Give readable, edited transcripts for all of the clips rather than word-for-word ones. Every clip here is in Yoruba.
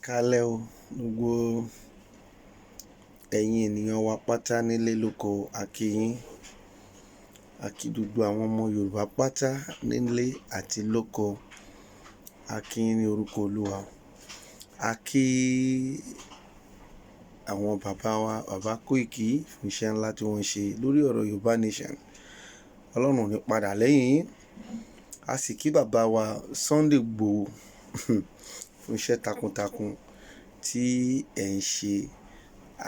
Kálẹ̀ o, gbogbo ẹ̀yin ènìyàn wa pátá nílé lóko, a kí yín. A kí gbogbo àwọn ọmọ Yorùbá pátá nílé àti lóko, a kí yín ní orúkọ Olúwa. A kí àwọn bàbá wa, bàbá Kóìkí, fún iṣẹ́ ńlá tí wọ́n ṣe lórí ọ̀rọ̀ Yorùbá Nation. Ọlọ́run ò ní padà lẹ́yìn yín. A sì kí bàbá wa Sunday Igboho fún iṣẹ́ takuntakun tí ẹ̀ ń ṣe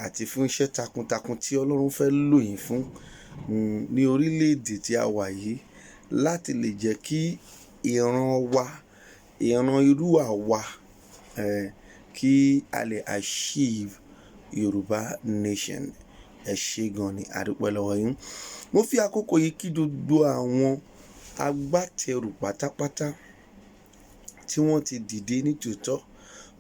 àti fún iṣẹ́ takuntakun tí Ọlọ́run fẹ́ lò yín fún ní orílẹ̀-èdè tí a wà yìí, láti lè jẹ́ kí ìran wa, ìran irú àwa, kí a lè achieve Yorùbá Nation. Ẹ ṣé gan ni, a dúpẹ́ lọ́wọ́ yín. Mo fi àkókò yìí kí gbogbo àwọn agbátẹrù pátápátá tí wọ́n ti dìde nítòótọ́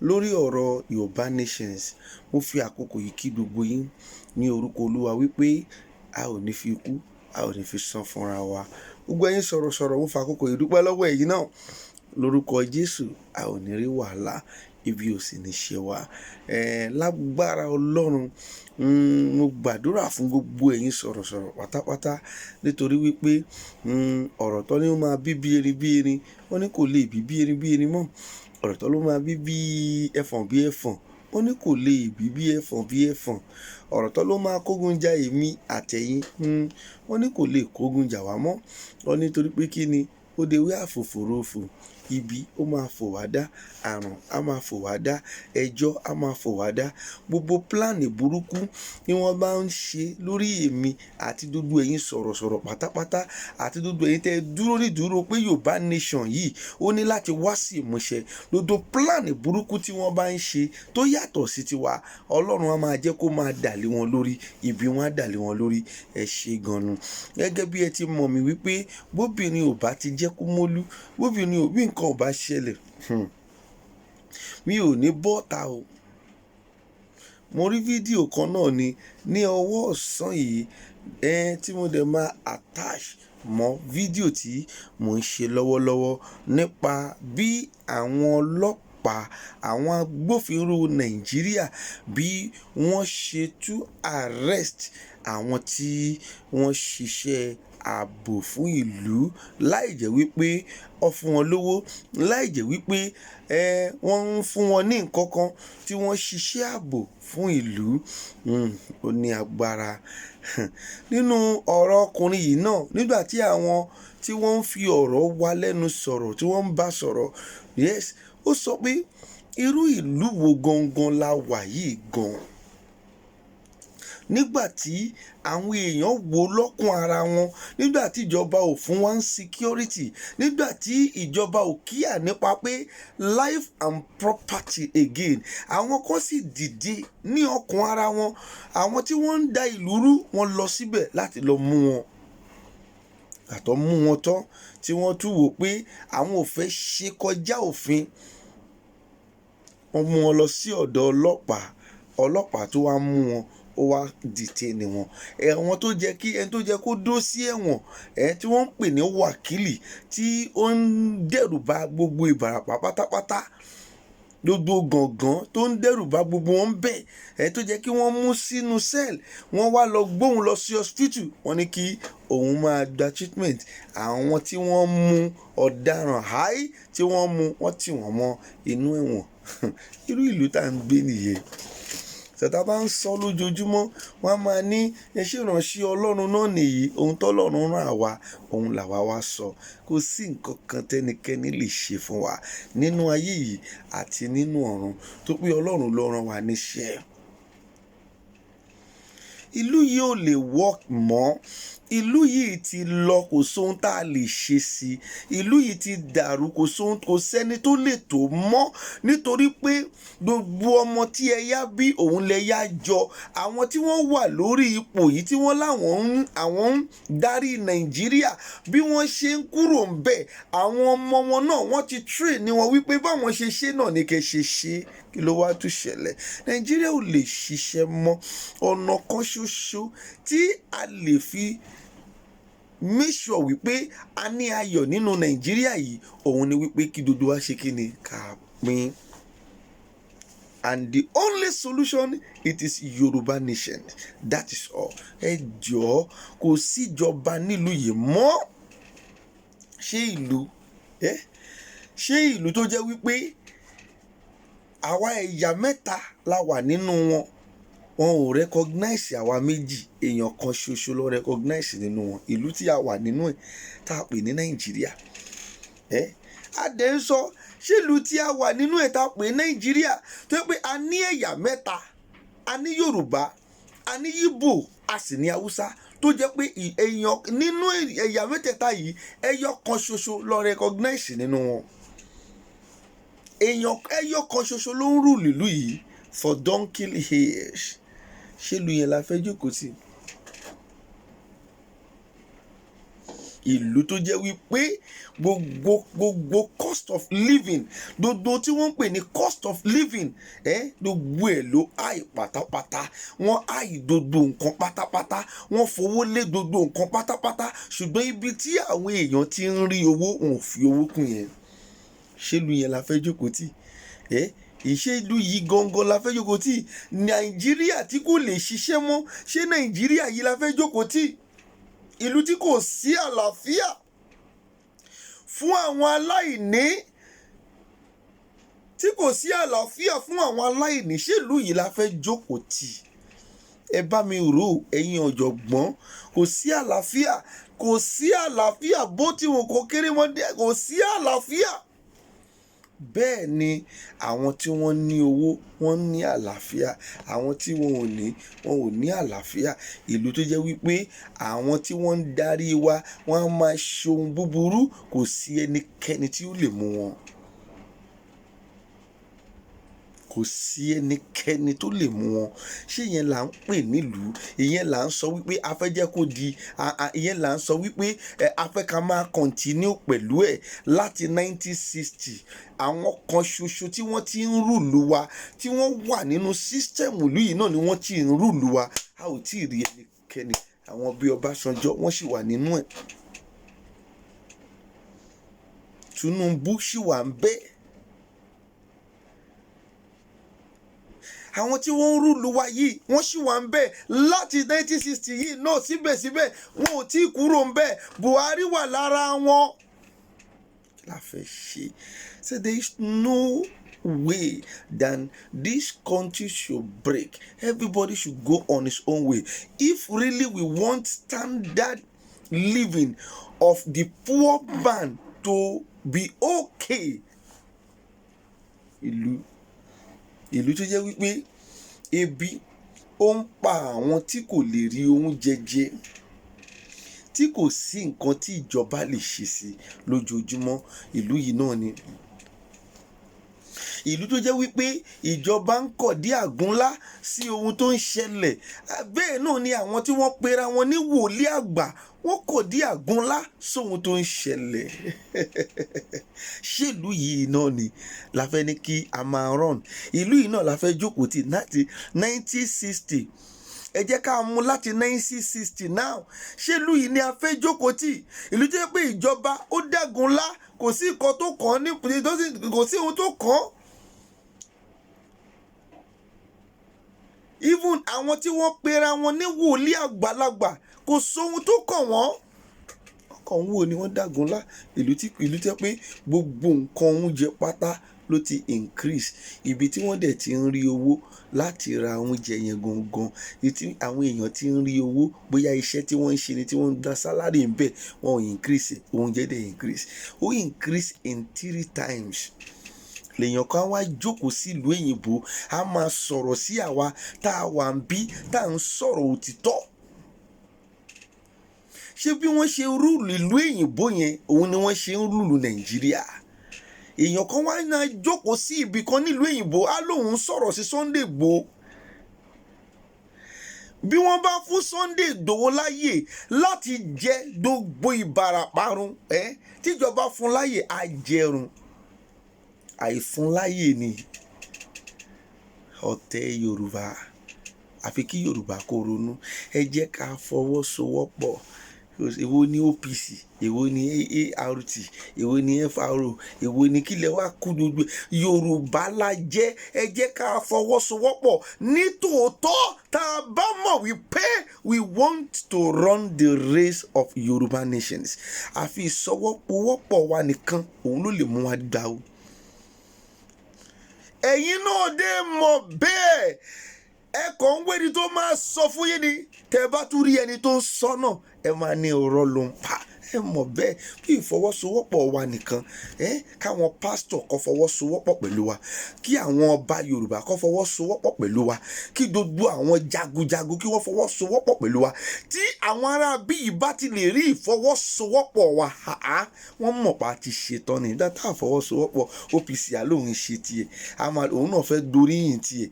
lórí ọ̀rọ̀ Yorùbá Nations. Mo fi àkókò yìí kí gbogbo yín ní orúkọ Olúwa wípé a ò ní fi kú, a ò ní fi san fúnra wa. Gbogbo ẹ̀yin sọ̀rọ̀sọ̀rọ̀, mo fi àkókò yìí dúpẹ́ lọ́wọ́ ẹ̀yin náà. Lórúkọ Jésù, a ò ní rí wàhálà, ibi ò sì ní ṣe wá. Lágbára Ọlọ́run, mo gbàdúrà fún gbogbo ẹ̀yin sọ̀rọ̀sọ̀rọ̀ pátápátá, nítorí wípé ọ̀rọ̀ tó ní ó máa bí erin, wọ́n ní kò lè bí erin mọ́. Ọ̀rọ̀ tó ló máa bí ẹfọ̀n wọ́n ní kò lè bí ẹfọ̀n. Ọ̀rọ̀ tó ló máa kógun jà èmi àtẹ̀yin, wọ́n ní kò lè kógun jà wá mọ́. Wọ́n ní torí pé kí ni, ó dewé àfòfòròfò, ibi ó máa fò wá dá, àrùn á máa fò wá dá, ẹjọ́ á máa fò wá dá. Gbogbo pílánì burúkú ni wọ́n bá ń ṣe lórí èmi àti gbogbo ẹ̀yin sọ̀rọ̀sọ̀rọ̀ pátápátá, àti gbogbo ẹ̀yin tẹ́ dúró ní dúró pé Yorùbá Nation yìí ó ní láti wá sí ìmúṣẹ. Gbogbo pílánì burúkú tí wọ́n bá ń ṣe tó yàtọ̀ sí tiwa, Ọlọ́run á máa jẹ́ kó máa dàlé wọn lórí, ibi wọn á dàlé wọn lórí. Ẹ ṣé gan-an. Gẹ́gẹ́ bí ẹ ti mọ̀ mí wípé bóbìnrin ò bá ti jẹ́ kó mólú, bóbìnrin bí nǹkan ò bá ṣẹlẹ̀, mi ò ní bọ́ta o. Mo rí fídíò kan náà ní ọwọ́ ọ̀sán yìí, tí mo dẹ̀ máa attach mọ́ fídíò tí mò ń ṣe lọ́wọ́lọ́wọ́ nípa bí àwọn ọlọ́pàá, àwọn agbófinró Nàìjíríà, bí wọ́n ṣe tú arrest àwọn tí wọ́n ṣiṣẹ́ ààbò fún ìlú, láì jẹ́ wípé ó fún wọn lówó, láì jẹ́ wípé wọ́n ń fún wọn ní nǹkan kan, tí wọ́n ṣiṣẹ́ ààbò fún ìlú. Ó ní agbára. Nínú ọ̀rọ̀ ọkùnrin yìí náà, nígbà tí àwọn tí wọ́n ń fi ọ̀rọ̀ wa lẹ́nu sọ̀rọ̀, tí wọ́n ń bá sọ̀rọ̀, yes, ó sọ pé irú ìlú wo gangan la wà yìí gan? Nígbà tí àwọn èèyàn wò lọ́kùn ara wọn, nígbà tí ìjọba ò fún wa ní security, nígbà tí ìjọba ò kíyà nípa pé life and property again, àwọn kan sì dìde ní ọkàn ara wọn. Àwọn tí wọ́n ń da ìlú rú, wọ́n lọ síbẹ̀ láti lọ mú wọn. Àtọ́ mú wọn tán, tí wọ́n tún wò pé àwọn ò fẹ́ ṣe kọjá òfin. Wọ́n mú wọn lọ sí ọ̀dọ̀ ọlọ́pàá tó wá mú wọn, ó wá detain wọn. Ẹ̀wọ̀n tó jẹ́ kí ẹni tó jẹ́ kó dó sí ẹ̀wọ̀n, tí wọ́n ń pè ní wákìlì, tí ó ń dẹ́rù ba gbogbo Ìbàràpá pátápátá, gbogbo Gàngán tó ń dẹ́rù ba gbogbo wọn bẹ́ẹ̀, tó jẹ́ kí wọ́n mú sínú cell, wọ́n wá lọ gbóhùn lọ sí hospital, wọ́n ní kí òun máa gba treatment. Àwọn tí wọ́n mú ọ̀daràn háì, tí wọ́n mú, wọ́n tì wọ́n mọ́ inú ẹ̀wọ̀n. Irú ìlú tá à ń gbé nìyẹn. Tẹ́tà bá ń sọ lójoojúmọ́, wọ́n á máa ní ṣé ìránṣẹ́ Ọlọ́run náà nìyí, ohun tó Ọlọ́run rán àwa, òun làwa wá sọ. Kò sí nǹkan kan tẹ́nikẹ́ni lè ṣe fún wa nínú ayé yìí àti nínú ọ̀run, tó pé Ọlọ́run ló rán wa níṣẹ́. Ìlú yìí ò lè work mọ́. Ìlú yìí ti lọ, kò sóhun tá a lè ṣe sí i. Ìlú yìí ti dàrú, kò sẹ́ni tó lè tó mọ́, nítorí pé gbogbo ọmọ tí ẹ yá bí, òun lẹ yá jọ. Àwọn tí wọ́n wà lórí ipò yìí, tí wọ́n láwọn ń darí Nàìjíríà, bí wọ́n ṣe ń kúrò ń bẹ̀, àwọn ọmọ wọn náà wọ́n ti train ní wọn wípé báwọn ṣe ṣe náà ni kẹ́ ṣe ṣe. Kí ló wá tún ṣẹlẹ̀? Nàìjíríà ò lè ṣiṣẹ́ mọ́. Ọ̀nà kan ṣoṣo tí a lè fi make sure wípé a ní ayọ̀ nínú Nàìjíríà yìí, òun ni wípé kí gbogbo wa ṣe kí ni, ká pín. and the only solution it is Yorùbá nation, that is all. Ẹ jọ̀ọ́, kò síjọba nílùú yìí mọ́. Ṣé ìlú tó jẹ́ wípé àwa ẹ̀yà mẹ́ta la wà nínú wọn ò recognize àwa méjì, èèyàn kan ṣoṣo ló recognize nínú wọn, ìlú tí a wà nínú ẹ̀ tá a pè ní Nàìjíríà. A dẹ̀ ń sọ ṣé ìlú tí a wà nínú ẹ̀ tá a pè ní Nàìjíríà tó yẹ pé a ní ẹ̀yà mẹ́ta, a ní Yorùbá, a ní Ìgbò, a sì ní Haúsá, tó jẹ́ pé èèyàn nínú ẹ̀yà mẹ́tẹ̀ẹ̀ta yìí ẹyọ kan ṣoṣo ló recognize nínú wọn. Èèyàn ẹyọ kan ṣoṣo ló ń rule ìlú yìí for donkey years. Ṣé ìlú yẹn la fẹ́ jókòó sí? Ìlú tó jẹ́ wípé gbogbo cost of living, gbogbo tí wọ́n ń pè ní cost of living, gbogbo ẹ̀ ló high pátápátá. Wọ́n high gbogbo nǹkan pátápátá, wọ́n fowó lé gbogbo nǹkan pátápátá, ṣùgbọ́n ibi tí àwọn èèyàn ti ń rí owó, wọn ò fi owó kún yẹn. Ṣé ìlú yẹn la fẹ́ jókòó tì? Ìṣe ìlú yìí gangan la fẹ́ jókòó tì? Nàìjíríà tí kò lè ṣiṣẹ́ mọ́, ṣé Nàìjíríà yìí la fẹ́ jókòó tì? Ìlú tí kò sí àlàáfíà fún àwọn aláìní, tí kò sí àlàáfíà fún àwọn aláìní, ṣé ìlú yìí la fẹ́ jókòó tì? Ẹ bá mi rò, ẹ̀yin ọ̀jọ̀gbọ́n, kò sí àlàáfíà, kò sí àlàáfíà bó ti wù kó kéré mọ́ díẹ̀, kò sí àlàáfíà. Bẹ́ẹ̀ ni àwọn tí wọ́n ní owó wọ́n ní àlàáfíà, àwọn tí wọn ò ní àlàáfíà. Ìlú tó jẹ́ wípé àwọn tí wọ́n ń darí wa wọ́n á máa ṣe ohun búburú, kò sí ẹnikẹ́ni tí ó lè mú wọn. Kò sí ẹnikẹ́ni tó lè mú wọn. Ṣé ìyẹn là ń pè nílùú? Ìyẹn là ń sọ wípé a fẹ́ jẹ́ kó di, ìyẹn là ń sọ wípé a fẹ́ ká máa continue pẹ̀lú ẹ̀ láti 1960. Àwọn kan ṣoṣo tí wọ́n ti ń rúlu wa, tí wọ́n wà nínú system ìlú yìí náà ni wọ́n ti ń rúlu wa. A ò tí ì rí ẹnikẹ́ni. Àwọn bíi Ọbásanjọ́ wọ́n sì wà nínú ẹ̀. Tinubu sì wà ń bẹ́ẹ̀. Àwọn tí wọ́n ń rúlu wa yìí wọ́n sì wà ń bẹ̀ láti 1960 yìí náà, síbẹ̀síbẹ̀ wọn ò tí ì kúrò ń bẹ̀. Buhari wà lára wọn. Kí la fẹ́ ṣe? So there is no way that this country should break. Everybody should go on his own way. If really we want standard living of the poor man to be okay, ìlú tó jẹ́ wípé ebi ó ń pa àwọn tí kò lè rí oúnjẹ jẹ, tí kò sí nǹkan tí ìjọba lè ṣe sí lójoojúmọ́, ìlú yìí náà ni. Ìlú tó jẹ́ wípé ìjọba ń kọ̀dí àgúnlá sí ohun tó ń ṣẹlẹ̀. Bẹ́ẹ̀ náà ni àwọn tí wọ́n pera wọn ní wòlíì àgbà, wọ́n kọ̀dí àgúnlá sóhun tó ń ṣẹlẹ̀. Ṣé ìlú yìí náà ni la fẹ́ ní kí a máa run? Ìlú yìí náà la fẹ́ jókòó tì láti 1960. Ẹ jẹ́ ká mú láti 1960 now. Ṣé ìlú yìí ni a fẹ́ jókòó tì? Ìlú tó jẹ́ pé ìjọba ó dàgúnlá, kò sí nǹkan tó kàn án, kò sí ohun tó kàn án. Even àwọn tí wọ́n pera wọn ní wòlíì àgbàlagbà, kò sóhun tó kàn wọ́n. Ọkàn wo ni wọ́n dàgúnlá? Ìlú tẹ́ pé gbogbo nǹkan oúnjẹ pátá ló ti increase. Ibi tí wọ́n dẹ̀ ti ń rí owó láti ra oúnjẹ yẹn gangan, tí àwọn èèyàn ti ń rí owó, bóyá iṣẹ́ tí wọ́n ń ṣe ni, tí wọ́n ń gba salary ń bẹ̀, wọ́n ò increase, oúnjẹ dẹ̀ increase. Ó increase in 3 times. Lèèyàn kan wá jókòó sí ìlú òyìnbó, a máa sọ̀rọ̀ sí àwa tá a wà ń bí, tá à ń sọ̀rọ̀ òtítọ́. Ṣé bí wọ́n ṣe rúùlù ìlú òyìnbó yẹn, òun ni wọ́n ṣe ń rúùlù Nàìjíríà? Èèyàn kan wá náà jókòó sí ibì kan nílùú òyìnbó, á lóun sọ̀rọ̀ sí Sunday Igboho. Bí wọ́n bá fún Sunday Igboho láyè láti jẹ gbogbo ìbàràparun, tíjọba fún láyè á jẹrun. Àìfúnláyè ni ọ̀tẹ̀ Yorùbá. Àfi kí Yorùbá kó ronú. Ẹ jẹ́ ká fọwọ́sowọ́pọ̀ èwo ni OPC, èwo ni ART, èwo ni FRO, èwo ni kílẹ̀ wá kú gbogbo. Yorùbá la jẹ́, ẹ jẹ́ ká fọwọ́sowọ́pọ̀ ní tòótọ́. Tá a bá mọ̀ wípé we want to run the race of Yorùbá nations, àfi ìsọwọ́pọ̀ wa nìkan òun ló lè mú wa gbà o. Ẹ̀yin náà dé mọ̀ bẹ́ẹ̀, ẹ kàn ń wéri tó máa sọ fún yín ni. Tẹ́ bá tún rí ẹni tó ń sọ náà, ẹ máa ní ọ̀rọ̀ ló ń pa. Ẹ mọ̀ bẹ́ẹ̀, bí ìfọwọ́sowọ́pọ̀ wa nìkan, káwọn pásítọ̀ kó fọwọ́sowọ́pọ̀ pẹ̀lú wa, kí àwọn ọba Yorùbá kó fọwọ́sowọ́pọ̀ pẹ̀lú wa, kí gbogbo àwọn jagunjagun kí wọ́n fọwọ́sowọ́pọ̀ pẹ̀lú wa. Tí àwọn ará bí yìí bá ti lè rí ìfọwọ́sowọ́pọ̀ wa, wọ́n mọ̀ pa ti ṣetán ni. Nígbà tá a fọwọ́sowọ́pọ̀, OPC àlóhùn ṣe tiẹ̀, òun náà fẹ́ gboríyìn tiẹ̀,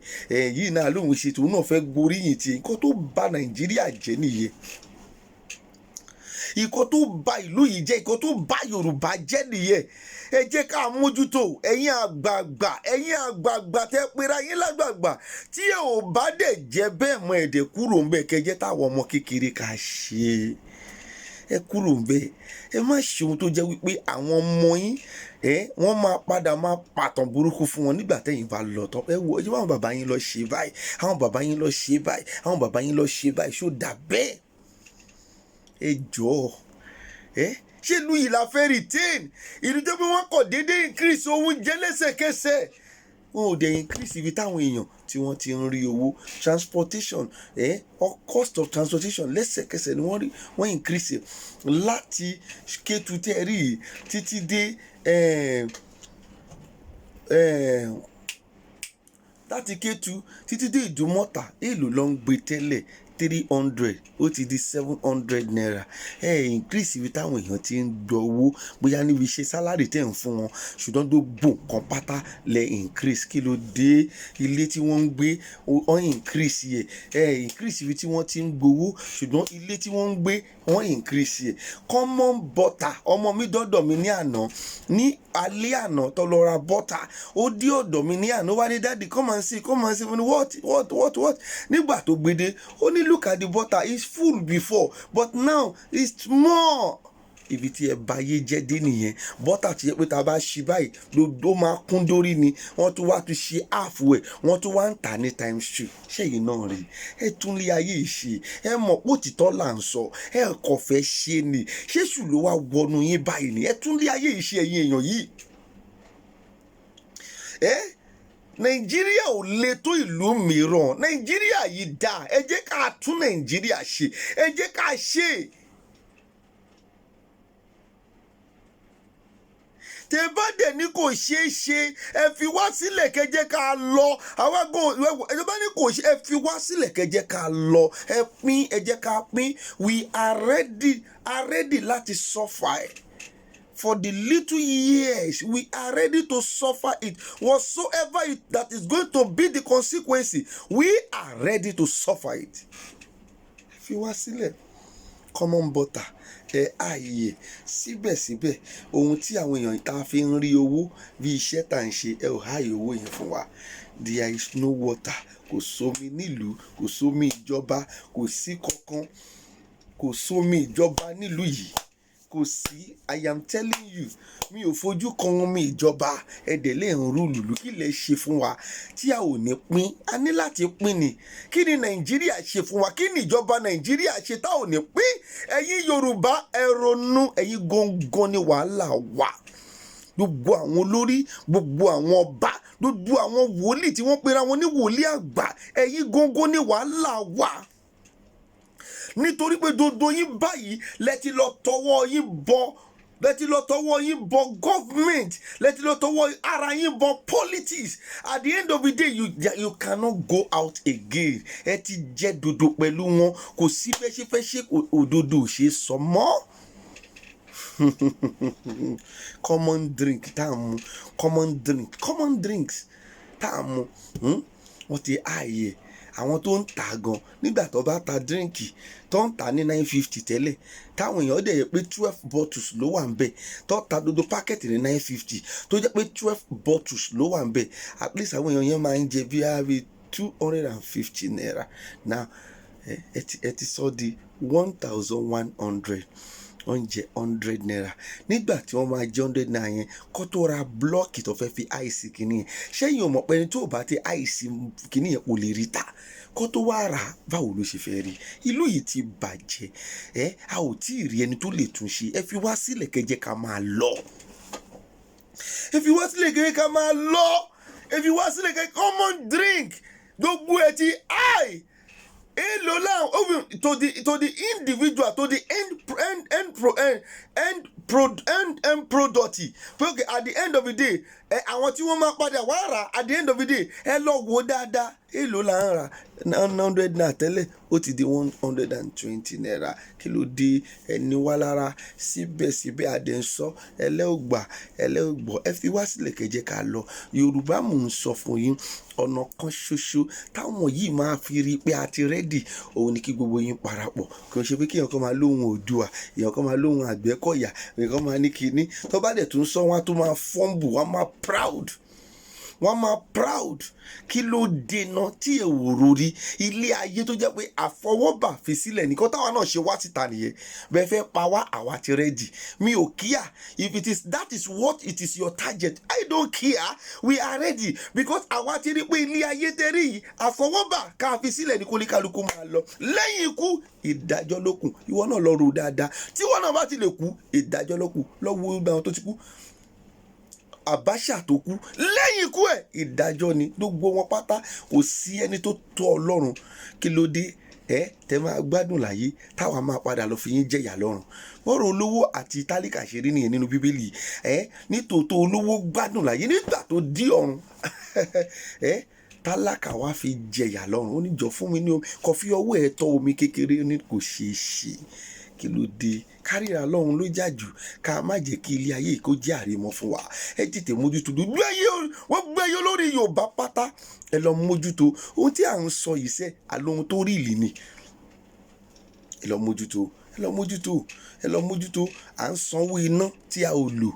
yìí náà àlóhùn ṣe tiẹ̀, òun náà fẹ́ gboríyìn tiẹ̀. Nǹkan tó bà Nàìjíríà jẹ́ nìyẹn. Ìkọ́ tó bà ìlú yìí jẹ́, ìkọ́ tó bà Yorùbá jẹ́ nìyẹn. Ẹ jẹ́ ká mójútó. Ẹ̀yin àgbààgbà tẹ́ pera yín lágbààgbà, tí ẹ ò bá dẹ̀ jẹ́ bẹ́ẹ̀ mọ́ ẹ̀dẹ̀ kúrò ń bẹ̀, kẹjẹ́ táwọn ọmọ kékeré ká ṣe. Ẹ kúrò ń bẹ̀. Ẹ má ṣe ohun tó jẹ́ wípé àwọn ọmọ yín wọ́n máa padà máa pàtàn burúkú fún wọn nígbà tẹ́yìn bá lọ tán. Ẹ wo, ẹjọ́ àwọn bàbá yín lọ ṣe báyìí, àwọn bàbá yín lọ ṣe báyìí, àwọn bàbá yín lọ ṣe báyìí, ṣó dà bẹ́ẹ̀? Ẹ jọ̀ọ́, ṣé ìlú yìí la fẹ́ retain? Ìlú tó bí wọ́n kọ̀ déédéé increase owó jẹ́ lẹ́sẹ̀kẹsẹ̀. Wọn ò dẹ̀ increase ibi táwọn èèyàn tí wọ́n ti ń rí owó. Transportation, cost of transportation lẹ́sẹ̀kẹsẹ̀ ni wọ́n increase láti Kétu tẹ́ rí títí dé láti Kétu títí dé Ìdúmọ̀tà. Èlò ló ń gbé tẹ́lẹ̀ 300, ó ti di 700 naira. Increase ibi táwọn èèyàn ti ń gbọ́ owó, bóyá níbi iṣẹ́ sálárì tẹ̀ ń fún wọn, ṣùgbọ́n gbogbo nǹkan pátá lẹ increase. Kí ló dé? Ilé tí wọ́n ń gbé wọ́n increase yẹ. Increase ibi tí wọ́n ti ń gbowó, ṣùgbọ́n ilé tí wọ́n ń gbé wọ́n increase yẹ. Common butter, ọmọ mi dọ́dọ̀ mi ní àná, ní alẹ́ àná tó lọ ra butter, ó dé ọ̀dọ̀ mi ní àná, wá ní daddy come and see. Mo ní what? Nígbà tó gbede, ó ní look at the butter, it's full before but now it's more. Ibi tí ẹ bá yé jẹ́ dé nìyẹn. Butter ti yẹ pé tá a bá ṣí báyìí ló máa kún dórí ni. Wọ́n tún wá tún ṣe half ẹ̀, wọ́n tún wá ń tà ní times 2. Ṣẹ́yìn náà rí, ẹ tún lé ayé ìṣe. Ẹ mọ̀ pé òtítọ́ là ń sọ, ẹ kò fẹ́ ṣe ni. Ṣéṣù ló wá wọnú yín báyìí ni. Ẹ tún lé ayé ìṣe ẹ̀yin èèyàn yìí. Nàìjíríà ò le tó ìlú mìíràn. Nàìjíríà yìí dáa. Ẹ jẹ́ ká tún Nàìjíríà ṣe. Ẹ jẹ́ ká ṣe. Tẹ́ bá dẹ̀ ní kò ṣeé ṣe, ẹ fi wá sílẹ̀ kẹ́ jẹ́ ká lọ. Ẹ bá ní kò ṣe, ẹ fi wá sílẹ̀ kẹ́ jẹ́ ká lọ. Ẹ pín, ẹ jẹ́ ká pín. We are ready láti suffer for the little years. We are ready to suffer it. Whatsoever that is going to be the consequence, we are ready to suffer it. Fi wá sílẹ̀. Common butter, ààyè síbẹ̀síbẹ̀ ohun tí àwọn èèyàn ta fi ń rí owó bí iṣẹ́ tá à ń ṣe, ẹ ò háyè owó yẹn fún wa. There is no water. Kò sómi nílùú, kò sómi ìjọba, kò sí kankan, kò sómi ìjọba nílùú yìí. Kò sí. I am telling you, mi ò fojú kan omi ìjọba. Ẹ̀dẹ̀ lè ń rú lùlù. Kí lẹ ṣe fún wa tí a ò ní pín? A ní láti pín ni. Kí ni Nàìjíríà ṣe fún wa? Kí ni ìjọba Nàìjíríà ṣe tá ò ní pín? Ẹ̀yin Yorùbá ẹ ronú. Ẹ̀yin gangan ni wàhálà wà. Gbogbo àwọn olórí, gbogbo àwọn ọba, gbogbo àwọn wòlíì tí wọ́n pera wọn ní wòlíì àgbà, ẹ̀yin gangan ni wàhálà wà. Nítorí pé dodo yín báyìí lẹ́tí lọ tọwọ́ yín bọ government, lẹ́tí lọ tọwọ́ ara yín bọ politics. At the end of the day, you cannot go out again. Ẹ ti jẹ́ dodo pẹ̀lú wọn. Kò sí fẹ́ṣẹ́fẹ́ṣẹ́ òdodo ṣe sọ mọ́. Common drinks tá a mú. Wọ́n ti ààyè. Àwọn tó ń tà gan nígbà tó bá ta díríǹkì tó ń tà ní 950 tẹ́lẹ̀, táwọn èèyàn dẹ̀ yẹ pé 12 bottles ló wà ń bẹ̀, tó ta dodo pákẹ́tì ní 950, tó jẹ́ pé 12 bottles ló wà ń bẹ̀. At least àwọn èèyàn yẹn máa ń jẹ bí i 250 naira. Now ẹ ti sọ di 1100 wọ́n jẹ 100 naira. Nígbà tí wọ́n máa jẹ 100 naira yẹn kó tó ra blọ́ọ̀kì tó fẹ́ fi àìsí kìíní yẹn, ṣẹ́yìn ò mọ̀ pé ẹni tó bá ti àìsí kìíní yẹn kò lè rí ta kó tó wá rà á, báwo ló ṣe fẹ́ rí? Ìlú yìí ti bàjẹ́, a ò tí ì rí ẹni tó lè tún ṣe. Ẹ fi wá sílẹ̀ kẹjẹ ká máa lọ. Ẹ fi wá sílẹ̀ kẹjẹ ká máa lọ. Ẹ fi wá sílẹ̀ kẹjẹ common drink gbogbo ẹ ti high. Èlò láwọn to the individual, to the end product. Okay, at the end of the day, àwọn tí wọ́n máa padà wá rà at the end of the day, ẹ lọ wò dáadáa. Èlò là ń rà 100 naira tẹ́lẹ̀, ó ti di 120 naira. Kí ló dé? Ẹni wá lára síbẹ̀síbẹ̀ àdẹ́sọ́ ẹlẹ́ògbọ́. Ẹ fi wá sílẹ̀ kẹjẹ ká lọ. Yorùbá mò ń sọ fún yín, ọ̀nà kan ṣoṣo táwọn yìí máa fi rí pé a ti rẹ́dì, òun ni kí gbogbo yín parapọ̀. Kì í ṣe pé kí èèyàn kan máa lóhùn Oòduà, èèyàn kan máa lóhùn Àgbẹ̀kọ̀yà, èèyàn kan máa ní kinní. Tó bá dẹ̀ tún sọ, wọ́n á tún máa fọ́ǹbù, wọ́n á máa proud. Kí ló dènà tí ẹ wò rórí ilé ayé tó jẹ́ pé àfọwọ́bà fi sílẹ̀ nìkan táwa náà ṣe wá síta nìyẹn. Bẹ́ẹ̀ fẹ́ pa wá, àwa ti rẹ́dì. Mi ò kíà. If it is that is what it is your target, I don't care. We are ready because àwa ti rí pé ilé ayé tẹ́rí yìí àfọwọ́bà ká fi sílẹ̀ ní kólíkálukú máa lọ. Lẹ́yìn ikú ìdájọ́ ló kù. Ìwọ náà lọ rò dáadáa. Tí ìwọ náà bá ti lè kú, ìdájọ́ ló kù. Lọ wo gbogbo àwọn tó ti kú. Abacha tó kú, lẹ́yìn ikú ẹ̀ ìdájọ́ ni. Gbogbo wọn pátá, kò sí ẹni tó tó Ọlọ́run. Kí ló dé? Tẹ máa gbádùn láyé táwa máa padà lọ fi yín jẹ̀yà lọ́run. Bọ́rọ̀ olówó àti tálíkà ṣe rí nìyẹn nínú Bíbélì. Nítòótọ́ olówó gbádùn láyé nígbà tó dí ọ̀run. Tálákà wá fi jẹ̀yà lọ́run. Ó ní jọ fún mi ní omi, kò fi ọwọ́ ẹ̀ tọ́ omi kékeré, ní kò ṣeé ṣe. Kí ló dé? Kárìíra lọ́run ló jà jù. Ká má jẹ́ kí ilé ayé kó jẹ́ àrèmọ fún wa. Ẹ tètè mójútó. Wọ́n gbé yín lórí Yorùbá pátá. Ẹ lọ mójútó. Ohun tí à ń sọ yìí sẹ́, àlóhun tó rí ìlì ni. Ẹ lọ mójútó. À ń sanwó iná tí a ò lò.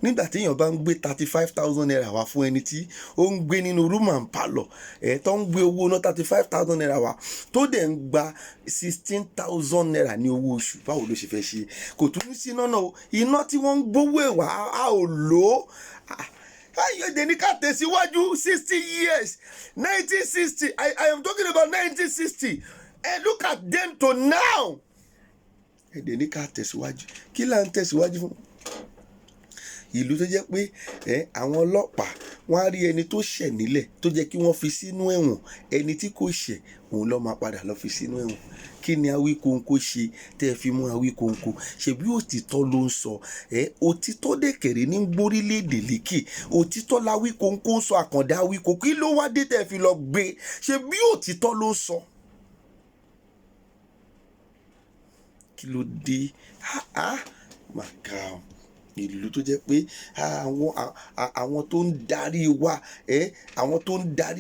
Nígbà tí èèyàn bá ń gbé 35,000 naira wá fún ẹni tí ó ń gbé nínú room and parlour, tó ń gbé owó náà 35,000 naira wá, tó dẹ̀ ń gba 16,000 naira ní owó oṣù, báwo ló ṣe fẹ́ ṣe? Kò tún ní sí iná o. Iná tí wọ́n ń gbówó ẹ̀wà a ò lò ó. Ayọ̀dẹ̀ ní ká tẹ̀síwájú 60 years, 1960. I am talking about 1960. Look at them to now. Ẹ̀dẹ̀ ní ká tẹ̀síwájú. Kí là ń tẹ̀síwájú fún? Ìlú tó jẹ́ pé àwọn ọlọ́pàá wọ́n á rí ẹni tó ṣẹ̀ nílẹ̀ tó jẹ́ kí wọ́n fi sínú ẹ̀wọ̀n, ẹni tí kò ṣẹ̀ òun ló máa padà lọ fi sínú ẹ̀wọ̀n. Kí ni Awíkonko ṣe tẹ́ ẹ fi mú Awíkonko? Ṣebí òtítọ́ ló ń sọ. Òtítọ́ dẹ̀kẹ̀rẹ̀ ní gbórílẹ̀-èdè lékè. Òtítọ́ l'Awíkonko ń sọ. Àkàndá Awíkonko, kí ló wá dé tẹ́ ẹ fi lọ gbé? Ṣebí òtítọ́ ló ń sọ. Kí ló dé? My God. Ìlú tó jẹ́ pé àwọn tó ń darí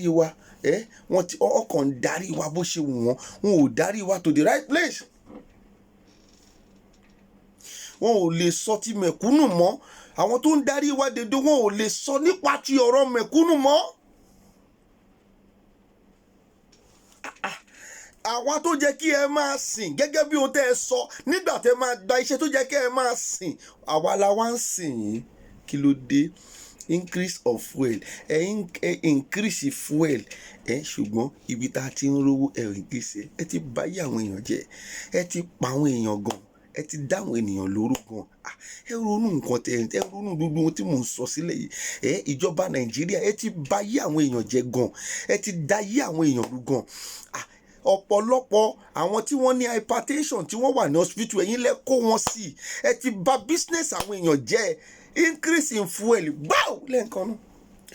wa, wọ́n ti ọkàn ń darí wa bó ṣe wù wọ́n. Wọn ò darí wa to the right place. Wọn ò lè sọ ti mẹ̀kúnnù mọ́. Àwọn tó ń darí wa dédé, wọn ò lè sọ nípa ti ọ̀rọ̀ mẹ̀kúnnù mọ́. Àwa tó jẹ́ kí ẹ máa sìn gẹ́gẹ́ bí ohun tẹ́ ẹ sọ nígbà tẹ́ máa gba iṣẹ́ tó jẹ́ kí ẹ máa sìn, àwa la wá ń sìn yín. Kí ló dé? Increase of fuel, increase fuel, ṣùgbọ́n ibi tá a ti ń rówó increase. Ẹ ti bá yé àwọn èèyàn jẹ́, ẹ ti pa àwọn èèyàn gan, ẹ ti dá àwọn ènìyàn lóró gan. Ẹ ronú nǹkan ẹ ronú gbogbo ohun tí mò ń sọ sílẹ̀ yìí. Ìjọba Nàìjíríà, ẹ ti bá yé àwọn èèyàn jẹ́ gan, ẹ ti dá yé àwọn èèyàn rú gan. Ọ̀pọ̀lọpọ̀ àwọn tí wọ́n ní hypertension tí wọ́n wà ní hospital, ẹ̀yin lẹ kó wọn sí. Ẹ ti bà business àwọn èèyàn jẹ́. Increase in fuel, báwo lẹ́ǹkan náà?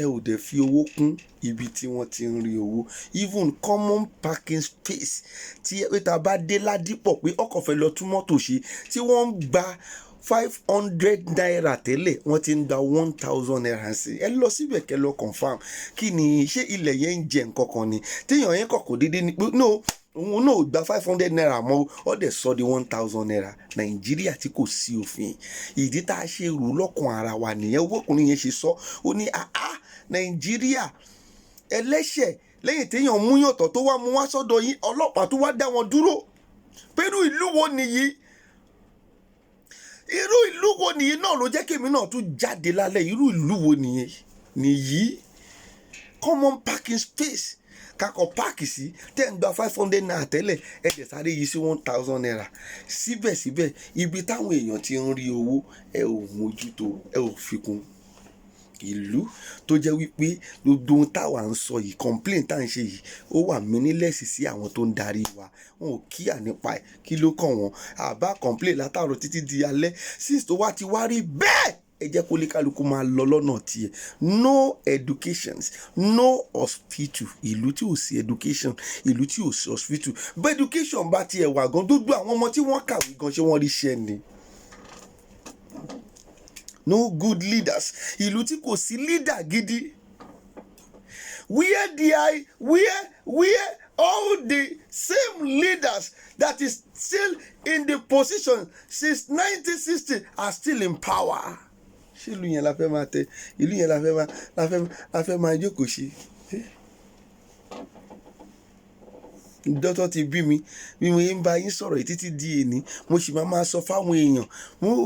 Ẹ ò dẹ̀ fi owó kún ibi tí wọ́n ti ń rí owó. Even common parking space tí ta bá dé Ládìpọ̀ pé ọkọ̀ fẹ́ lọ tún mọ́tò ṣe, tí wọ́n ń gba 500 naira tẹ́lẹ̀, wọ́n ti ń gba 1,000 naira sí. Ẹ lọ síbẹ̀ kẹ́ lọ confirm. Kí ni ṣé ilẹ̀ yẹn ń jẹ nǹkan kan ni? Téèyàn yẹn kọ̀kọ̀ déédéé ni pé no, òun náà gba 500 naira mọ́, ó dẹ̀ sọ di 1,000 naira. Nàìjíríà tí kò sí òfin. Ìdí tá a ṣe rò lọ́kàn ara wa nìyẹn. Owó ọkùnrin yẹn ṣe sọ. Ó ní Nàìjíríà ẹlẹ́ṣẹ̀ lẹ́yìn téèyàn mú yàntọ̀ tó wá mú wá sọ́dọ̀ yín, ọlọ́pàá tó wá dá wọn dúró. pé irú ìlú wo nìyí, irú ìlú wo nìyí náà ló jẹ́ kémi náà tún jáde lálẹ́. Irú ìlú wo nìyí common parking space kakọ̀ páàkì sí tẹ́ ń gba 500 naira tẹ́lẹ̀ ẹ̀jẹ̀ sáré yìí sí 1000 naira. Síbẹ̀síbẹ̀ ibi táwọn èèyàn ti ń rí owó ẹ ò mójútó, ẹ ò fi kún. Ìlú tó jẹ́ wípé gbogbo ohun táwa ń sọ yìí, complain tá à ń ṣe yìí, ó wà mínílẹ̀sì sí àwọn tó ń darí wa. Wọn ò kíyà nípa ẹ̀, kí ló kàn wọ́n? Àbá complain látàárọ̀ títí di alẹ́. Since tó wá ti wá rí bẹ́ẹ̀, ẹ jẹ́ kó lè kálukú máa lọ lọ́nà tiẹ̀. No education, no hospital. Ìlú tí ò sí education, ìlú tí ò sí hospital. Bẹ́ẹ̀ education bá tiẹ̀ wà gan, gbogbo àwọn ọmọ tí wọ́n kàwé gan ṣé wọ́n rí iṣẹ́ ni? No good leaders. Ìlú tí kò sí leader gidi. Where all the same leaders that is still in the position since 1960 are still in power. Ṣé ìlú yẹn la fẹ́ máa tẹ? Ìlú yẹn la fẹ́ máa jókòó sí? Dọ́tọ̀ ti bí mi bí mo ń bá yín sọ̀rọ̀ yìí títí di èní, mo sì máa sọ fáwọn èèyàn,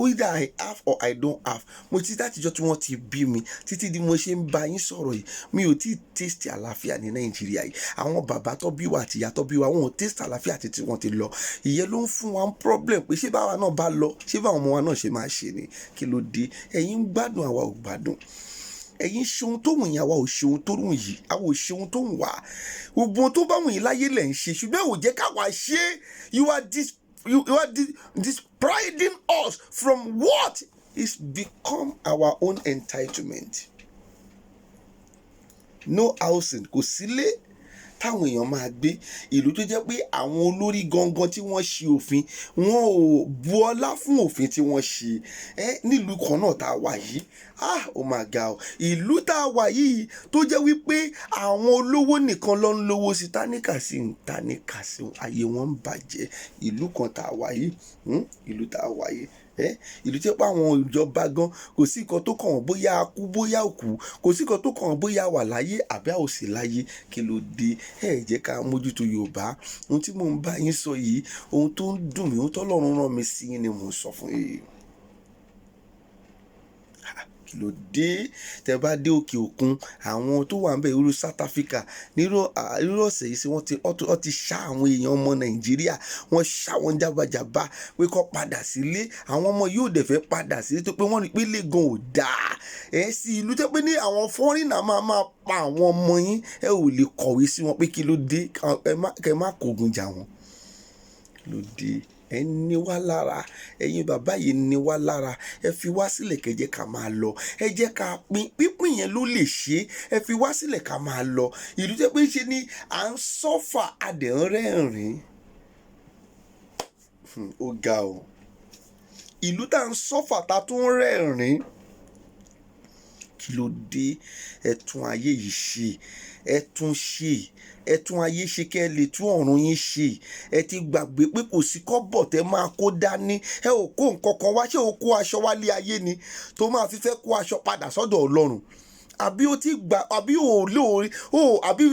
either I have or I don't have. Mo ti látijọ́ tí wọ́n ti bí mi títí di mo ṣe ń bá yín sọ̀rọ̀ yìí, mi ò tí ì taste àlàáfíà ní Nàìjíríà yìí. Àwọn bàbá tó bí wa àti ìyá tó bí wa, wọn ò taste àlàáfíà títí wọ́n ti lọ. Ìyẹn ló ń fún wa problem pé ṣé báwa náà bá lọ, ṣé báwọn ọmọ wa náà ṣe máa ṣe ni? Kí ló dé? Ẹ̀yin ń gbádùn, àwa ò gbádùn. Ẹ̀yin ṣe ohun tó wù yín, àwa ò ṣe ohun tó wù yín, àwa ò ṣe ohun tó wù wá. Gbogbo ohun tó bá wù yín láyé lẹ̀ ń ṣe, ṣùgbọ́n ò jẹ́ káwa ṣe. You are depriving us from what is become our own entitlement. No housing, kò sílé táwọn èèyàn máa gbé. Ìlú tó jẹ́ pé àwọn olórí gangan tí wọ́n ṣe òfin, wọn ò bu ọlá fún òfin tí wọ́n ṣe. Nílùú kan náà tá a wà yìí, ó máa ga o. Ìlú tá a wà yìí tó jẹ́ wípé àwọn olówó nìkan ló ń lówó sí, táníkà sí ń táníkà sí, ayé wọn ń bàjẹ́. Ìlú kan tá a wà yìí, ìlú tá a wà yìí, ìlú tí pé àwọn ìjọba gan kò sí nǹkan tó kàn wọ́n bóyá a kú bóyá ò kú, kò sí nǹkan tó kàn wọ́n bóyá a wà láyé àbí a ò sí láyé. Kí ló dé? Ẹ jẹ́ ká mójútó Yorùbá. Ohun tí mò ń bá yín sọ yìí, ohun tó ń dùn mí, ohun tọ́lọ́run rán mi sí yín ni mò ń sọ fún yín. Kí ló dé? Tẹ́ bá dé òkè òkun, àwọn tó wà níbẹ̀ irú South Africa irú ọ̀sẹ̀ yìí sí wọ́n ti ṣá àwọn èèyàn ọmọ Nàìjíríà, wọ́n ṣá wọn jábàjábá pé kó padà sílé. Àwọn ọmọ yóò dẹ̀ fẹ́ padà sílé tó pé wọ́n rí pé ilé gan ò dáa. Sí ìlú tó pé ní àwọn fọ́rínà máa pa àwọn ọmọ yín, ẹ ò lè kọ̀wé sí wọn pé kí ló dé, kẹ má kógun jà wọ́n. Kí ló dé? Ẹ ní wá lára, ẹ̀yin bàbá yìí ní wá lára. Ẹ fi wá sílẹ̀ kẹ́ jẹ́ ká máa lọ. Ẹ jẹ́ ká pínpín yẹn ló lè ṣe. Ẹ fi wá sílẹ̀ ká máa lọ. Ìlú tẹ́ pé ṣe ni à ń sọ́fà adẹ̀ ń rẹ́rìn. Ó ga o. Ìlú tá ń sọ́fà ta tún rẹ́rìn. Kí ló dé? Ẹ tún ayé yìí ṣe, ẹ tún ṣe, ẹ tún ayé ṣe kẹ́ ẹ lè tún ọ̀run yín ṣe. Ẹ ti gbàgbé pé kò sí kọ́bọ̀ tẹ́ máa kó dání. Ẹ ò kó nǹkan kan wá, ṣé o kó aṣọ wálé ayé ni tó máa fi fẹ́ kó aṣọ padà sọ́dọ̀ Ọlọ́run? Àbí o ti gbà, àbí o lóore, àbí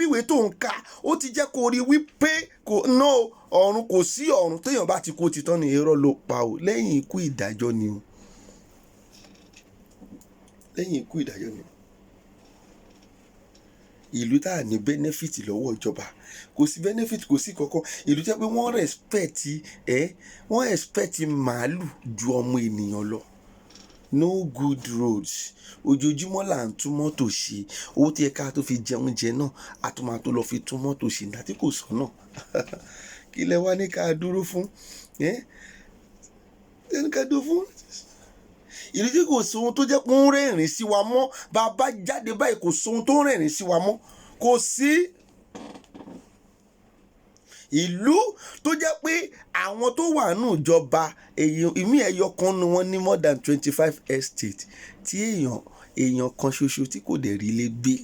ìwé tó ń ka ó ti jẹ́ kó rí wípé ọ̀run kò sí ọ̀run. Téèyàn bá ti kó ti tán ni irọ́ ló pa o. Lẹ́yìn ikú ìdájọ́ ni o. Lẹ́yìn ikú ìdájọ́ ni. Ìlú tá à ní benefit lọ́wọ́ ìjọba, kò sí benefit, kò sí kankan. Ìlú tẹ́ pé wọ́n expect màálù ju ọmọ ènìyàn lọ. No good roads. Ojoojúmọ́ là ń tún mọ́tò ṣe. Owó tí ẹ ká tó fi jẹ oúnjẹ náà, a tún máa tó lọ fi tún mọ́tò ṣe nígbà tí kò sọ́nà. Kí lẹ wá ní ká dúró fún? Ní ká dúró fún? Ìlú tí kò sóhun tó jẹ́ pé ń rẹ́rìn sí wa mọ́. Bàbá jáde báyìí kò sóhun tó ń rẹ́rìn sí wa mọ́. Kò sí. Ìlú tó jẹ́ pé àwọn tó wà nù ìjọba ìmí ẹyọ kan ni wọ́n ní more than 25 estate tí èèyàn kan ṣoṣo tí kò dẹ̀ rí lé gbé.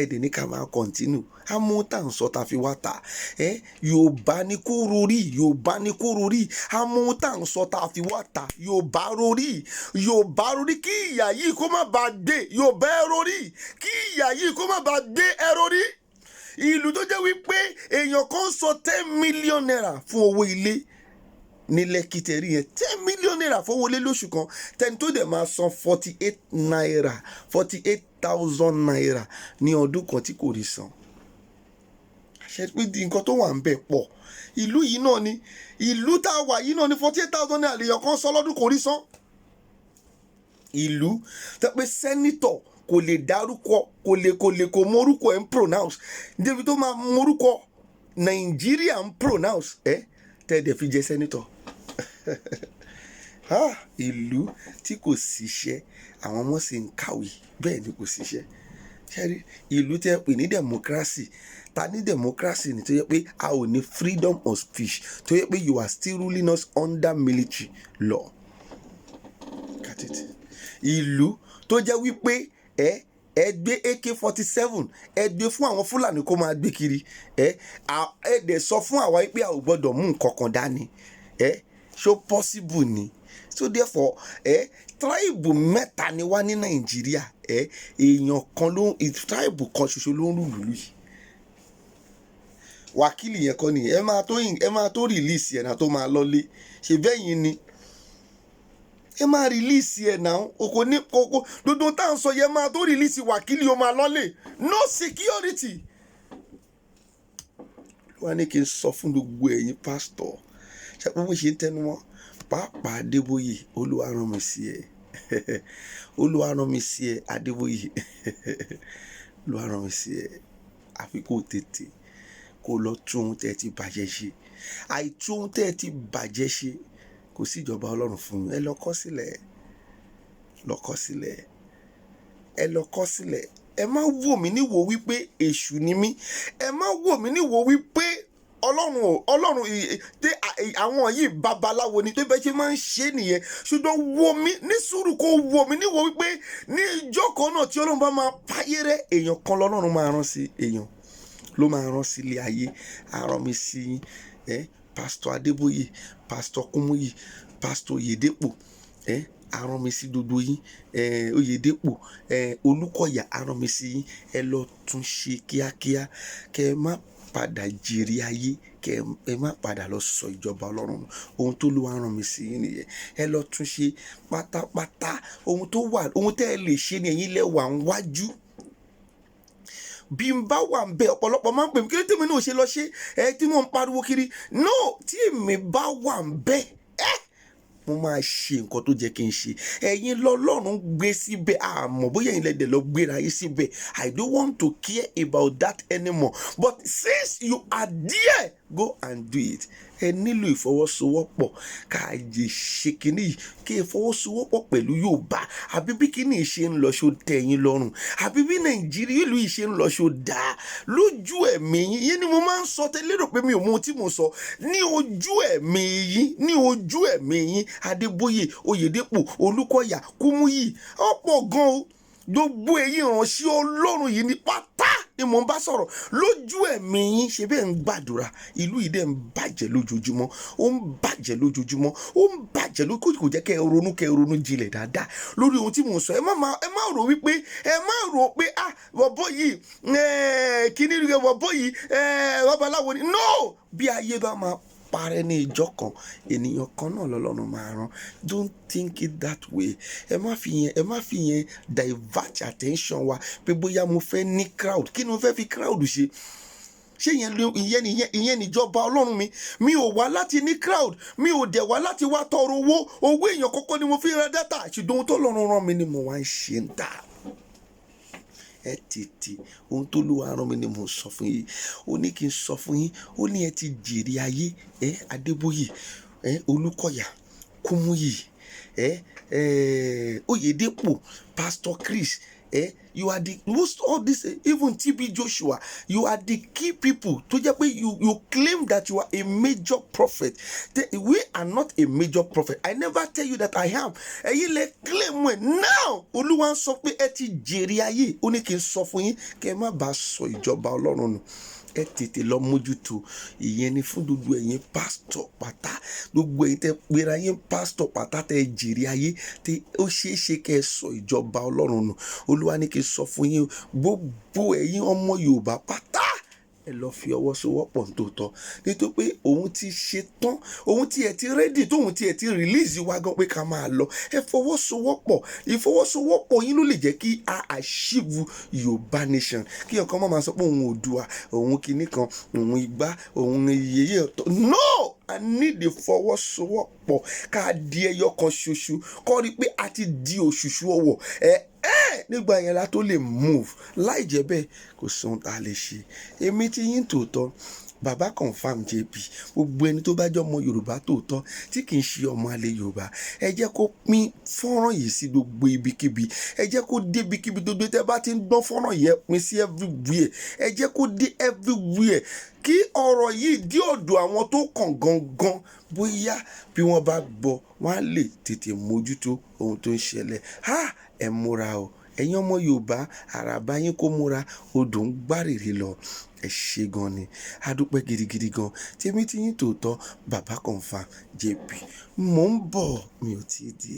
Ẹ̀dẹ̀ ní ká máa continue. Amú tá à ń sọ ta fi wá ta. Yorùbá ní kó rorí, Yorùbá ní kó rorí. Amú tá à ń sọ ta fi wá ta. Yorùbá rorí, Yorùbá rorí. Kí ìyà yìí kó má bàa dé. Yorùbá ẹ rorí. Kí ìyà yìí kó má bàa dé ẹ rorí. ìlú tó jẹ́ wípé èèyàn kan sọ 10 million naira fún owó ilé ní Lẹ́kì tẹ̀rí yẹn, 10 million naira fún owó ilé lóṣù kan, tẹni tó dẹ̀ máa san 48,000 naira ní ọdún kan tí kò rí san. Ṣé pé nǹkan tó wà ń bẹ̀ pọ̀. Ìlú yìí náà ni, ìlú tá a wà yìí náà ni 48,000 naira lèèyàn kan sọ lọ́dún kò rí san. Ìlú tẹ́ pé sẹ́nítọ̀ kò lè dárúkọ, kò mórúkọ ẹ̀ ń pronounce, débi tó máa mórúkọ Nàìjíríà ń pronounce tẹ́ẹ̀dẹ̀ fi jẹ́ sẹ́nítọ̀. Ìlú tí kò síṣẹ́, àwọn ọmọ sì ń kàwé, bẹ́ẹ̀ ni kò síṣẹ́. Ṣẹ́rí ìlú tẹ́ pè ní democracy, ta ní democracy ni tó yẹ pé a ò ní freedom of speech, tó yẹ pé you are still ruling us under military law. Got it? Ìlú tó jẹ́ wípé ẹ gbé AK-47 ẹ gbé fún àwọn Fúlàní kó máa gbé kiri, ẹ dẹ̀ sọ fún àwa wípé a ò gbọ́dọ̀ mú nǹkan kan dání, ṣó possible ni? So therefore tribe mẹ́ta ni wá ní Nàìjíríà, èèyàn kan tribe kan ṣoṣo ló ń rúlù yìí. Wákìlì yẹn kọ́ ni ẹ máa tó release ẹ̀ náà tó máa lọ́lé, ṣe bẹ́yìn ni ẹ máa release ẹ̀ náà, kò ní kókó dodo tá à ń sọ yẹn máa tó release wákìlì ó máa lọ́lé, no security. Wọ́n ní kí n sọ fún gbogbo ẹ̀yin pásítọ̀, ṣé pé bó ṣe ń tẹnu wọn, pàápàá Adébóyè, Olúwa rán mi sí ẹ. Olúwa rán mi sí ẹ Adébóyè. Olúwa rán mi sí ẹ. Àfi kó tètè kó lọ tún ohun tẹ́ ẹ ti bàjẹ́ ṣe. Àìtún ohun tẹ́ ẹ ti bàjẹ́ ṣe kò sí ìjọba Ọlọ́run fún yín. Ẹ lọ kọ̀ sílẹ̀, lọ kọ̀ sílẹ̀, ẹ lọ kọ̀ sílẹ̀. Ẹ má wò mí níwò wípé èṣù ni mí, ẹ má wò mí níwò wípé Ọlọ́run àwọn yìí babaláwo ni tó bẹ́ẹ̀ ṣe máa ń ṣe nìyẹn. Ṣùgbọ́n wò mí ní sùúrù, kó wò mí níwò wípé ní ìjọ́ kan náà tí Ọlọ́run bá máa páyé rẹ́, èèyàn kan lọ́lọ́run máa rán sí, èèyàn ló máa rán sí ilé ayé. Àrán mi sí pásítọ̀ Adébóyè, pásítọ̀ Kúmúyì, pásítọ̀ Oyèdépò, àrán mi sí gbogbo yín, Oyèdépò, Olúkọ̀yà, àrán mi sí yín. Ẹ lọ tún ṣe kíákíá, kẹ ẹ má padà jèrè ayé, kẹ ẹ má padà lọ sọ ìjọba Ọlọ́run. Ohun tó lù wá rán mi sí yín nìyẹn. Ẹ lọ tún ṣe pátápátá. Ohun tẹ́ ẹ lè ṣe ni ẹ̀yin lẹ́wà ń wájú. Bí n bá wà ń bẹ, ọ̀pọ̀lọpọ̀ máa ń pè mí, kí ló tèmi náà ṣe lọ ṣe tí mò ń pariwo kiri. No, tí èmi bá wà ń bẹ, mo máa ṣe nǹkan tó jẹ́ kí n ṣe. Ẹ̀yin lọ́lọ́run gbé síbẹ̀, àmọ́ bóyá ẹ̀yin lẹ́dẹ̀ lọ gbéra yín síbẹ̀. I don't want to care about that anymore. But since you are there, go and do it. Ẹ nílò ìfọwọ́sowọ́pọ̀ ká jẹ ṣe kínní yìí, kí ẹ fọwọ́sowọ́pọ̀ pẹ̀lú Yorùbá. Àbí bí kínní ṣe ń lọ ṣó tẹ́ yín lọ́rùn, àbí bí Nàìjíríà ìlú yìí ṣe ń lọ ṣó dáa lójú ẹ̀mí yín. Yín ni mo máa ń sọ tẹ́lẹ̀ rò pé mi ò mọ ohun tí mo sọ. Ní ojú ẹ̀mí yín, ní ojú ẹ̀mí yín, Adébóyè, Oyèdépò, Olúkọ̀yà, Kúmúyì, ọ̀pọ̀ gan-an gbogbo ẹ̀yin ìránṣẹ́ Ọlọ́run yìí ní pátá ni mò ń bá sọ̀rọ̀. Lójú ẹ̀mí yín ṣe bẹ́ẹ̀ ń gbàdúrà, ìlú yìí dẹ̀ ń bàjẹ́ lójoojúmọ́, ó ń bàjẹ́ lójoojúmọ́, ó ń bàjẹ́ kò jẹ́ kẹ́ ẹ ronú jinlẹ̀ dáadáa lórí ohun tí mò ń sọ. Ẹ má rò wípé bọ̀bọ̀ yìí kíní rí bọ̀bọ̀ yìí babaláwo ni. No, bí ayé bá máa parẹ́ ní ìjọ kan, ènìyàn kan náà lọ́lọ́run máa rán. Don't think it that way. Ẹ má fi yẹn divert attention wa pé bóyá mo fẹ́ ní crowd. Kí ni mo fẹ́ fi crowd ṣe? Ṣé ìyẹn níjọba Ọlọ́run mi ò wá láti ní crowd, mi ò dẹ̀ wá láti wá tọrọ owó èèyàn kọ́kọ́ ni mo fi ra data. Ṣùgbọ́n ohun tó lọ́run rán mi ni mo wá ń ṣe ń tà. Ẹ tètè, ohun tó lù wá rán mi ni mo sọ fún yín. Ó ní kí n sọ fún yín, ó ní ẹ ti jèrè ayé, Adébóyè, Olúkọ̀yà, Kúmúyì, Oyèdépò, Pastor Chris, you are the most all this, even TB Joshua, you are the key people. To jẹ́ pé you claim that you are a major prophet. We are not a major prophet. I never tell you that I am. Ẹ̀yin lè claim ẹ̀ now. Olúwa ń sọ pé ẹ ti jèrè ayé. Ó ní kí n sọ fún yín kẹ́ ẹ má bàa sọ ìjọba Ọlọ́run nù. Ẹ tètè lọ mójútó. Ìyẹn ni fún gbogbo ẹ̀yin pásítọ̀ pátá, gbogbo ẹ̀yin tẹ́ pera yín pásítọ̀ pátá tẹ́ jèrè ayé, tí ó ṣeé ṣe kẹ́ ẹ sọ ìjọba Ọlọ́run nù. Olúwa ní kí n sọ fún yín, gbogbo ẹ̀yin ọmọ Yorùbá pátá ẹ lọ fi ọwọ́ sowọ́pọ̀ nítòótọ́, nítorí pé òun ti ṣe tán, òun ti ẹ̀ ti rẹ́dì, tóun ti ẹ̀ ti release wa gan pé ká máa lọ. Ẹ fọwọ́sowọ́pọ̀, ìfọwọ́sowọ́pọ̀ yín ló lè jẹ́ kí a achieve Yorùbá nation. Kí ọ̀kan máa sọ pé òun Oòduà, òun kinní kan, òun igbá, òun yeye ọ̀tọ̀. No! A need ìfọwọ́sowọ́pọ̀ ká di ẹyọ kan ṣoṣo, kọ́ rí pé a ti di òṣùṣù ọwọ̀. Nígbà yẹn la tó lè move. Láì jẹ́ bẹ́ẹ̀ kò sí ohun tá a lè ṣe. Èmi tí yín tòótọ́, Baba Confirm JP. Gbogbo ẹni tó bá jẹ́ ọmọ Yorùbá tòótọ́ tí kì í ṣe ọmọ alẹ́ Yorùbá, ẹ jẹ́ kó pín fọ́nrán yìí sí gbogbo ibikíbi. Ẹ jẹ́ kó dé ibikíbi tó gbé, tẹ́ bá ti ń gbọ́ fọ́nrán yìí, ẹ pín sí everywhere. Ẹ jẹ́ kó dé everywhere. Kí ọ̀rọ̀ yìí dé ọ̀dọ̀ àwọn tó kàn gangan, bóyá bí wọ́n bá gbọ́, wọ́n á lè tètè mójútó ohun tó ń ṣẹlẹ̀. Ẹ múra o. Ẹ̀yin ọmọ Yorùbá, àràbá yín kó múra, odò ń gbárèrè lọ. Ẹ ṣé gan ni. A dúpẹ́ gidigidi gan. Tèmi tí yín tòótọ́, Baba Confirm JP. Mò ń bọ̀, mi ò tí ì dé.